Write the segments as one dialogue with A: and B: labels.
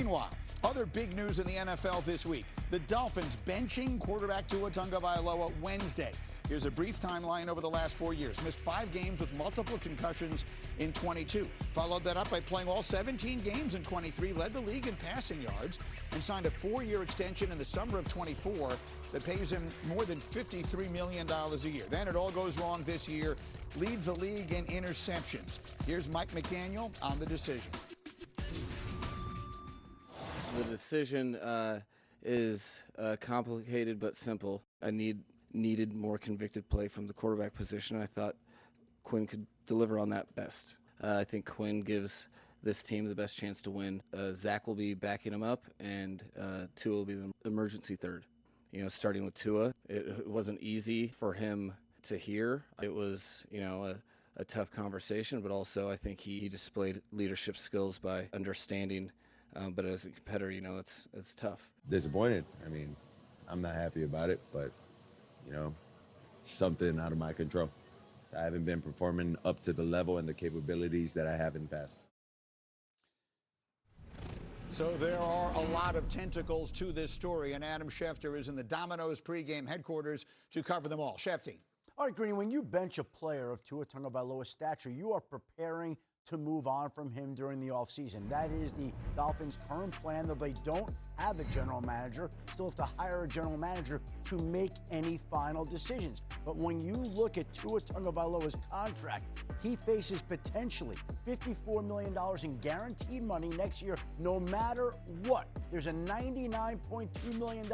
A: Meanwhile, other big news in the NFL this week. The Dolphins benching quarterback Tua Tagovailoa Wednesday. Here's a brief timeline over the last 4 years. Missed 5 games with multiple concussions in 22. Followed that up by playing all 17 games in 23, led the league in passing yards, and signed a 4-year extension in the summer of 24 that pays him more than $53 million a year. Then it all goes wrong this year, leads the league in interceptions. Here's Mike McDaniel on the decision.
B: The decision is complicated but simple. I needed more convicted play from the quarterback position. I thought Quinn could deliver on that best. I think Quinn gives this team the best chance to win. Zach will be backing him up, and Tua will be the emergency third. You know, starting with Tua, it wasn't easy for him to hear. It was, a tough conversation, but also I think he displayed leadership skills by understanding. But as a competitor, it's tough.
C: Disappointed. I mean, I'm not happy about it, but, something out of my control. I haven't been performing up to the level and the capabilities that I have in the past.
A: So there are a lot of tentacles to this story, and Adam Schefter is in the Domino's pregame headquarters to cover them all. Schefter.
D: All right, Greeny, when you bench a player of Tua Tagovailoa's stature, you are preparing to move on from him during the offseason. That is the Dolphins' current plan, though they don't have a general manager, still have to hire a general manager to make any final decisions. But when you look at Tua Tagovailoa's contract, he faces potentially $54 million in guaranteed money next year, no matter what. There's a $99.2 million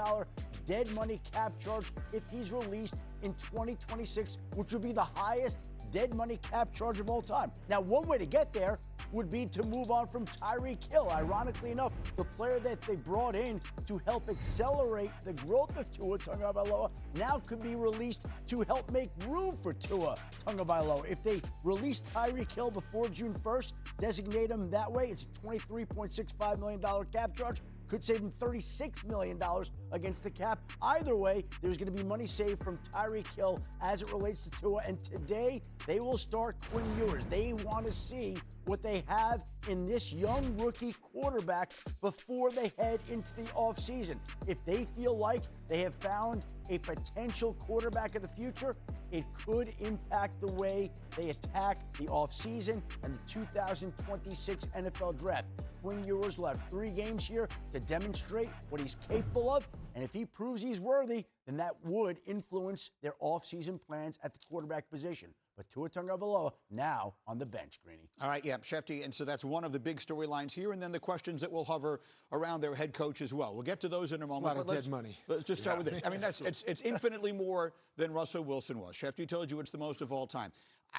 D: dead money cap charge if he's released in 2026, which would be the highest dead money cap charge of all time. Now, one way to get there would be to move on from Tyreek Hill. Ironically enough, the player that they brought in to help accelerate the growth of Tua Tagovailoa now could be released to help make room for Tua Tagovailoa. If they release Tyreek Hill before June 1st, designate him that way, it's a $23.65 million cap charge. Could save him $36 million against the cap. Either way, there's going to be money saved from Tyreek Hill as it relates to Tua. And today, they will start Quinn Ewers. They want to see what they have in this young rookie quarterback before they head into the offseason. If they feel like they have found a potential quarterback of the future, it could impact the way they attack the offseason and the 2026 NFL Draft. Quinn Ewers will have 3 games here to demonstrate what he's capable of, and if he proves he's worthy, then that would influence their offseason plans at the quarterback position. But Tua Tagovailoa now on the bench, Greeny.
A: All right, yeah, Schefter, and so that's one of the big storylines here, and then the questions that will hover around their head coach as well. We'll get to those in a moment.
E: It's a lot of dead money.
A: Let's just start with this. I mean, it's infinitely more than Russell Wilson was. Schefter told you it's the most of all time.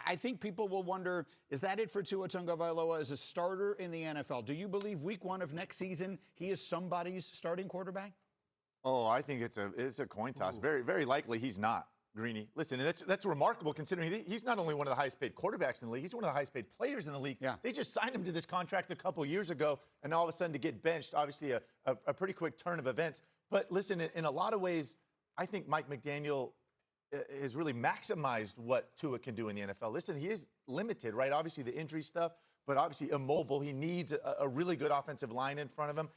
A: I think people will wonder, is that it for Tua Tagovailoa as a starter in the NFL? Do you believe week 1 of next season he is somebody's starting quarterback?
F: Oh, I think it's a coin toss. Very, very likely he's not, Greeny. Listen, and that's remarkable considering he's not only one of the highest paid quarterbacks in the league, he's one of the highest paid players in the league.
A: Yeah.
F: They just signed him to this contract a couple years ago, and all of a sudden to get benched, obviously a pretty quick turn of events. But listen, in a lot of ways, I think Mike McDaniel has really maximized what Tua can do in the NFL. Listen, he is limited, right? Obviously the injury stuff, but obviously immobile. He needs a really good offensive line in front of him.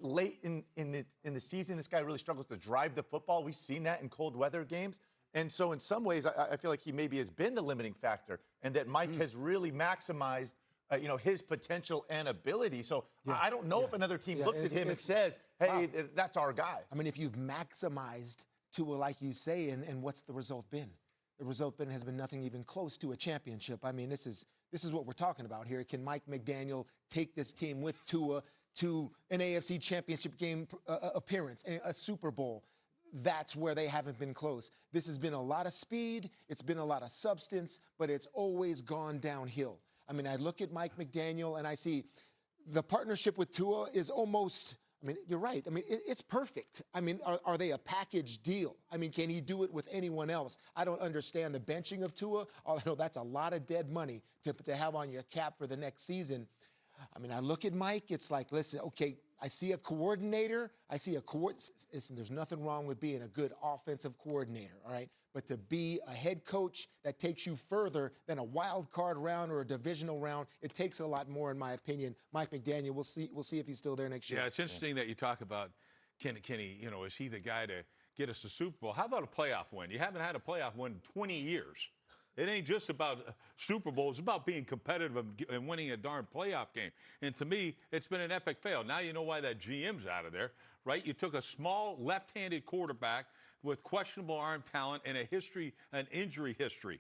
F: Late in the season, this guy really struggles to drive the football. We've seen that in cold weather games. And so in some ways, I feel like he maybe has been the limiting factor, and that Mike has really maximized his potential and ability. So I don't know if another team looks at him and says, hey, that's our guy.
E: I mean, if you've maximized Tua, like you say, and what's the result been? The result has been nothing even close to a championship. I mean, this is what we're talking about here. Can Mike McDaniel take this team with Tua to an AFC championship game appearance, a Super Bowl? That's where they haven't been close. This has been a lot of speed. It's been a lot of substance, but it's always gone downhill. I mean, I look at Mike McDaniel and I see the partnership with Tua is almost, I mean, you're right. I mean, it's perfect. I mean, are they a package deal? I mean, can he do it with anyone else? I don't understand the benching of Tua. Although that's a lot of dead money to have on your cap for the next season. I mean, I look at Mike, it's like, listen, okay, I see a coordinator. Listen, there's nothing wrong with being a good offensive coordinator, all right? But to be a head coach that takes you further than a wild card round or a divisional round, it takes a lot more, in my opinion. Mike McDaniel, we'll see if he's still there next year.
G: Yeah, it's interesting that you talk about can he, is he the guy to get us a Super Bowl? How about a playoff win? You haven't had a playoff win in 20 years. It ain't just about Super Bowl. It's about being competitive and winning a darn playoff game. And to me, it's been an epic fail. Now you know why that GM's out of there, right? You took a small left-handed quarterback with questionable arm talent and an injury history.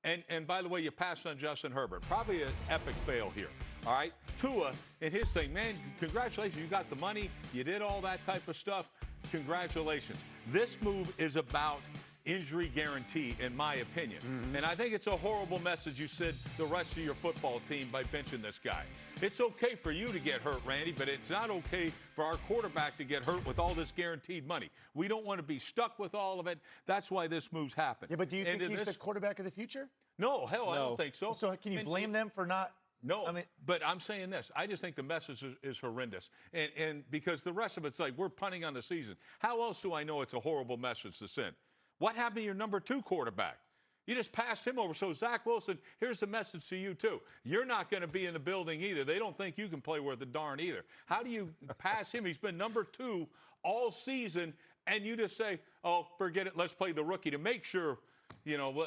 G: And by the way, you passed on Justin Herbert. Probably an epic fail here. All right? Tua and his thing, man, congratulations. You got the money. You did all that type of stuff. Congratulations. This move is about injury guarantee, in my opinion. And I think it's a horrible message you send the rest of your football team by benching this guy. It's okay for you to get hurt, Randy, but it's not okay for our quarterback to get hurt with all this guaranteed money. We don't want to be stuck with all of it. That's why this move's happened.
F: Yeah, but do you think he's the quarterback of the future?
G: No, hell, I don't think so.
F: So can you blame them for not?
G: No,
F: I mean,
G: but I'm saying this. I just think the message is horrendous. And because the rest of it's like we're punting on the season. How else do I know it's a horrible message to send? What happened to your number 2 quarterback? You just passed him over. So, Zach Wilson, here's the message to you, too. You're not going to be in the building either. They don't think you can play worth a darn either. How do you pass him? He's been number 2 all season, and you just say, oh, forget it. Let's play the rookie to make sure,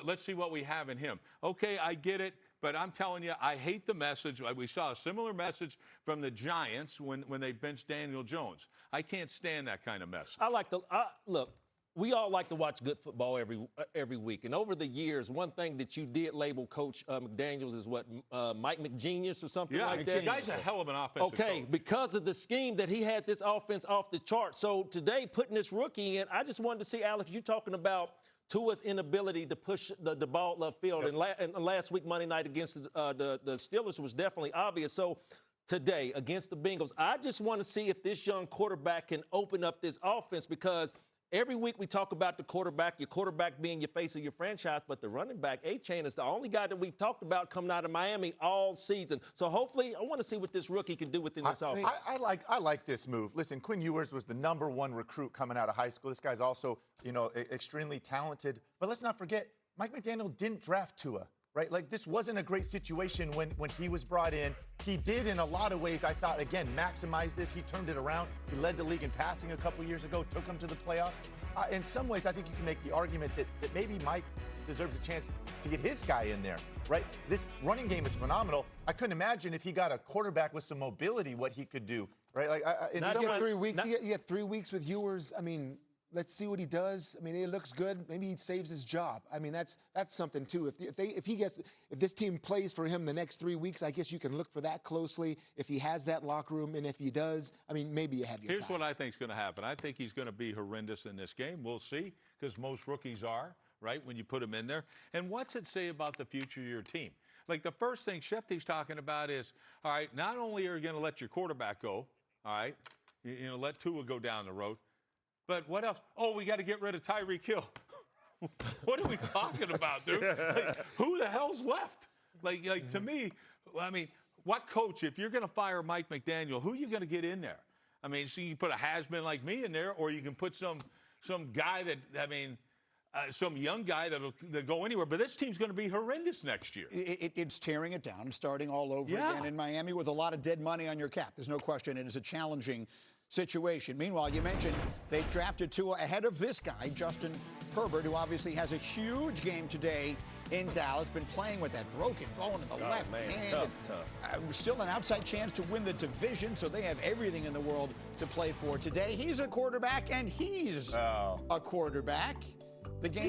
G: let's see what we have in him. Okay, I get it. But I'm telling you, I hate the message. We saw a similar message from the Giants when they benched Daniel Jones. I can't stand that kind of mess.
H: Look. We all like to watch good football every week. And over the years, one thing that you did label Coach McDaniels is what, Mike McGenius or something like that?
G: Yeah, the guy's a hell of an offensive coach.
H: Because of the scheme that he had this offense off the chart. So today, putting this rookie in, I just wanted to see, Alex, you talking about Tua's inability to push the ball upfield. Yep. And last week, Monday night against the Steelers was definitely obvious. So today, against the Bengals, I just want to see if this young quarterback can open up this offense, because every week we talk about the quarterback, your quarterback being your face of your franchise, but the running back, A-Chain, is the only guy that we've talked about coming out of Miami all season. So hopefully, I want to see what this rookie can do within this offense.
F: I like this move. Listen, Quinn Ewers was the number 1 recruit coming out of high school. This guy's also, extremely talented. But let's not forget, Mike McDaniel didn't draft Tua. Right? Like, this wasn't a great situation when he was brought in. He did, in a lot of ways, I thought, again, maximize this. He turned it around. He led the league in passing a couple years ago, took him to the playoffs. In some ways, I think you can make the argument that maybe Mike deserves a chance to get his guy in there, right? This running game is phenomenal. I couldn't imagine if he got a quarterback with some mobility what he could do, right? Like, in some ways,
E: 3 weeks. You get 3 weeks with Ewers. I mean, let's see what he does. I mean, it looks good. Maybe he saves his job. I mean, that's something too. If this team plays for him the next 3 weeks, I guess you can look for that closely. If he has that locker room, and if he does, I mean, maybe you have your.
G: Here's what I think is going to happen. I think he's going to be horrendous in this game. We'll see, because most rookies are, right, when you put them in there. And what's it say about the future of your team? Like, the first thing Schefter's talking about is, all right, not only are you going to let your quarterback go, all right, let Tua go down the road, but what else? Oh, we got to get rid of Tyreek Hill. What are we talking about, dude? Like, who the hell's left? Like to me, I mean, what coach, if you're going to fire Mike McDaniel, who are you going to get in there? I mean, so you can put a has-been like me in there, or you can put some guy that, some young guy that'll go anywhere. But this team's going to be horrendous next year.
A: It's tearing it down, starting all over again in Miami with a lot of dead money on your cap. There's no question it is a challenging situation. Meanwhile, you mentioned they drafted Tua ahead of this guy, Justin Herbert, who obviously has a huge game today in Dallas, been playing with that broken bone in the left hand.
H: Tough.
A: Still an outside chance to win the division, so they have everything in the world to play for today. He's a quarterback, and he's a quarterback. The game